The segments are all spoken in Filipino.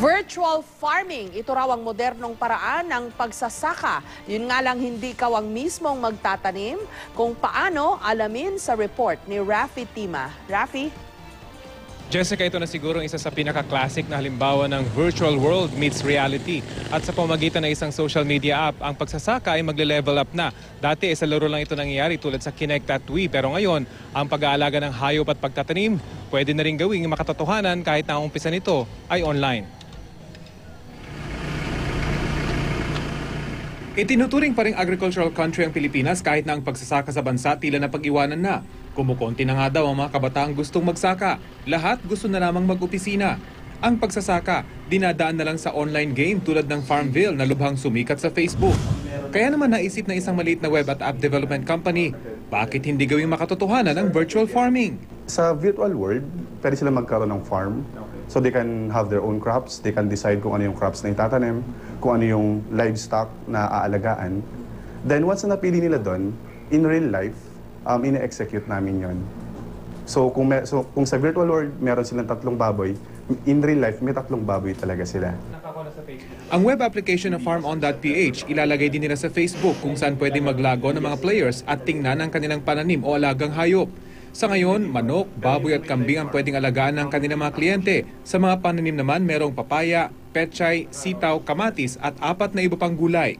Virtual farming, ito raw ang modernong paraan ng pagsasaka. Yun nga lang hindi ikaw ang mismong magtatanim. Kung paano, alamin sa report ni Rafi Tima. Rafi? Jessica, ito na siguro isa sa pinaka-classic na halimbawa ng virtual world meets reality. At sa pamamagitan ng isang social media app, ang pagsasaka ay magle-level up na. Dati, sa laro lang ito nangyayari tulad sa Kinect at Wii. Pero ngayon, ang pag-aalaga ng hayop at pagtatanim, pwede na rin gawing makatotohanan kahit na ang umpisa nito ay online. Itinuturing pa ring agricultural country ang Pilipinas kahit na ang pagsasaka sa bansa tila na pag-iwanan na. Kumukonti na nga daw ang mga kabataang gustong magsaka. Lahat gusto na lamang mag-opisina. Ang pagsasaka, dinadaan na lang sa online game tulad ng Farmville na lubhang sumikat sa Facebook. Kaya naman naisip na isang maliit na web at app development company, bakit hindi gawing makatotohanan ang virtual farming? Sa virtual world, pwede sila magkaroon ng farm. So they can have their own crops, they can decide kung ano yung crops na itatanim, kung ano yung livestock na aalagaan. Then once na napili nila doon, in real life, ine-execute namin yon. So kung sa virtual world meron silang 3 baboy, in real life may 3 baboy talaga sila. Ang web application na farmon.ph ilalagay din nila sa Facebook kung saan pwede maglago ng mga players at tingnan ang kanilang pananim o alagang hayop. Sa ngayon, manok, baboy at kambing ang pwedeng alagaan ng kanilang mga kliyente. Sa mga pananim naman, merong papaya, pechay, sitaw, kamatis at 4 na iba pang gulay.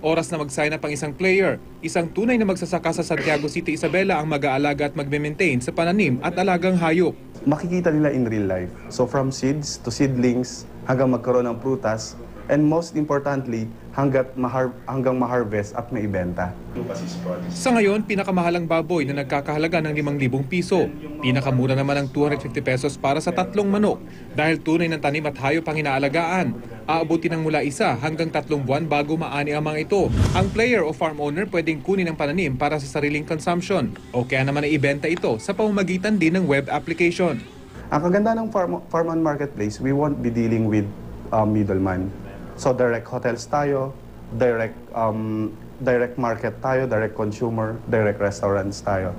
Oras na mag-sign up ang isang player. Isang tunay na magsasaka sa Santiago City, Isabela ang mag-aalaga at magme-maintain sa pananim at alagang hayop. Makikita nila in real life. So from seeds to seedlings hanggang magkaroon ng prutas and most importantly, hanggang ma-harvest at maibenta. Sa ngayon, pinakamahalang baboy na nagkakahalaga ng 5,000 piso. Pinakamura naman ang 250 pesos para sa 3 manok. Dahil tunay ng tanim at hayop ang inaalagaan, aabutin ng mula 1 hanggang 3 buwan bago maani ang mga ito. Ang player o farm owner pwedeng kunin ang pananim para sa sariling consumption o kaya naman ay ibenta ito sa pamamagitan din ng web application. Ang kaganda ng farm on marketplace, we won't be dealing with middleman. So direct hotels tayo, direct market tayo, direct consumer, direct restaurants tayo.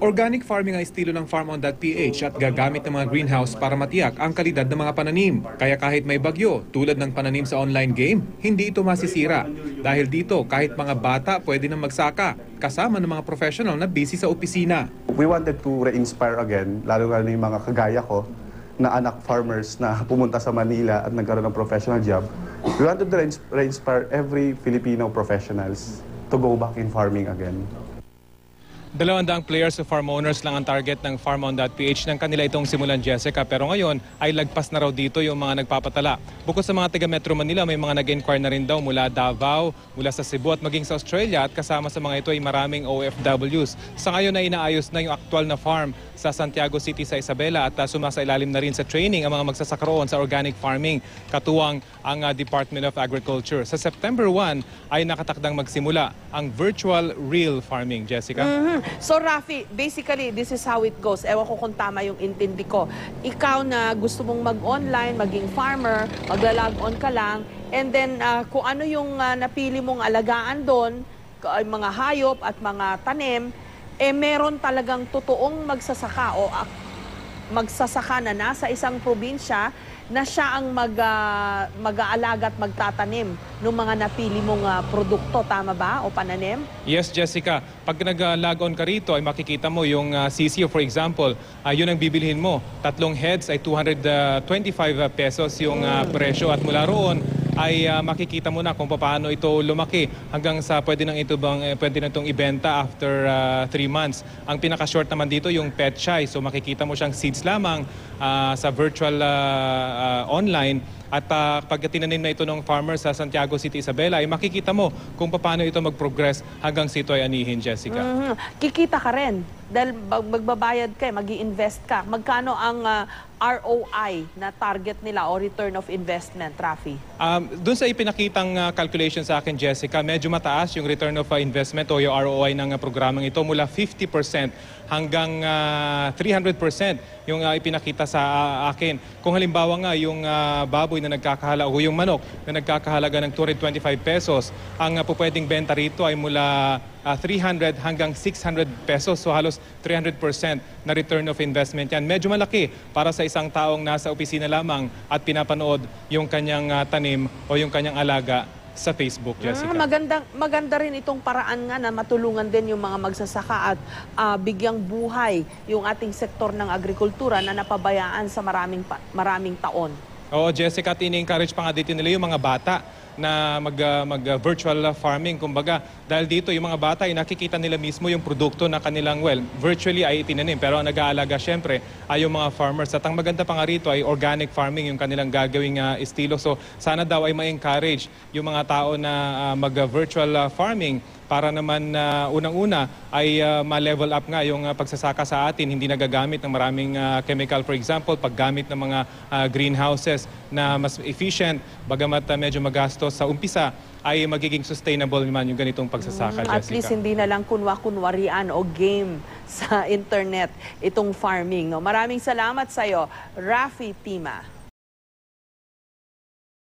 Organic farming ang estilo ng farmon.ph at gagamit ng mga greenhouse para matiyak ang kalidad ng mga pananim. Kaya kahit may bagyo, tulad ng pananim sa online game, hindi ito masisira. Dahil dito, kahit mga bata pwede nang magsaka, kasama ng mga professional na busy sa opisina. We wanted to re-inspire again, lalo na yung mga kagaya ko, na anak farmers na pumunta sa Manila at nagkaroon ng professional job. We wanted to re-inspire every Filipino professionals to go back in farming again. 200 players o farm owners lang ang target ng farmon.ph ng kanila itong simulan, Jessica. Pero ngayon ay lagpas na raw dito yung mga nagpapatala. Bukod sa mga taga Metro Manila, may mga nag-inquire na rin daw mula Davao, mula sa Cebu at maging sa Australia. At kasama sa mga ito ay maraming OFWs. Sa ngayon ay inaayos na yung aktual na farm sa Santiago City sa Isabela at sumasailalim na rin sa training ang mga magsasakaroon sa organic farming, katuwang ang Department of Agriculture. Sa September 1 ay nakatakdang magsimula ang virtual real farming, Jessica. So Rafi, basically this is how it goes. Ewan ko kung tama yung intindi ko. Ikaw na gusto mong mag-online, maging farmer, magla-log on ka lang, and then kung ano yung napili mong alagaan doon, mga hayop at mga tanim, meron talagang totoong magsasaka o magsasaka na nasa isang probinsya na siya ang mag-aalaga at magtatanim ng mga napili mong produkto, tama ba? O pananim? Yes, Jessica. Pag nag-log on ka rito, ay makikita mo yung CCO, for example, yun ang bibilhin mo. 3 heads ay 225 pesos yung presyo at mula roon ay makikita mo na kung paano ito lumaki hanggang sa pwede na itong ibenta after 3 months. Ang pinaka-short naman dito yung pechay. So makikita mo siyang seeds lamang sa virtual online. At pag tinanim na ito ng farmer sa Santiago City, Isabela, ay makikita mo kung paano ito mag-progress hanggang sa ito ay anihin, Jessica. Kikita ka rin dahil magbabayad ka, mag-i-invest ka. Magkano ang ROI na target nila o return of investment, Rafi? Doon sa ipinakitang calculation sa akin, Jessica, medyo mataas yung return of investment o yung ROI ng programang ito mula 50% hanggang 300% yung ipinakita sa akin. Kung halimbawa nga yung baboy na nagkakahalaga o yung manok na nagkakahalaga ng 225 pesos, ang pupwedeng benta rito ay mula 300 hanggang 600 pesos. So halos 300% na return of investment yan. Medyo malaki para sa isang taong nasa opisina lamang at pinapanood yung kanyang tanim o yung kanyang alaga sa Facebook, Jessica. Maganda rin itong paraan nga na matulungan din yung mga magsasaka at bigyang buhay yung ating sektor ng agrikultura na napabayaan sa maraming taon. Oo, Jessica, at ini-encourage pa nga dito nila yung mga bata na mag-virtual farming. Kumbaga, dahil dito yung mga bata ay nakikita nila mismo yung produkto na kanilang, virtually ay itinanim. Pero ang nag-aalaga syempre ay yung mga farmers. At ang maganda pa nga rito ay organic farming yung kanilang gagawing estilo. So sana daw ay ma-encourage yung mga tao na mag-virtual farming para naman unang-una ay ma-level up nga yung pagsasaka sa atin. Hindi nagagamit ng maraming chemical. For example, paggamit ng mga greenhouses na mas efficient, bagamat medyo magastos sa umpisa, ay magiging sustainable naman yung ganitong pagsasaka, Jessica. At least hindi na lang kunwa-kunwarian o game sa internet itong farming. No? Maraming salamat sa iyo, Rafi Tima.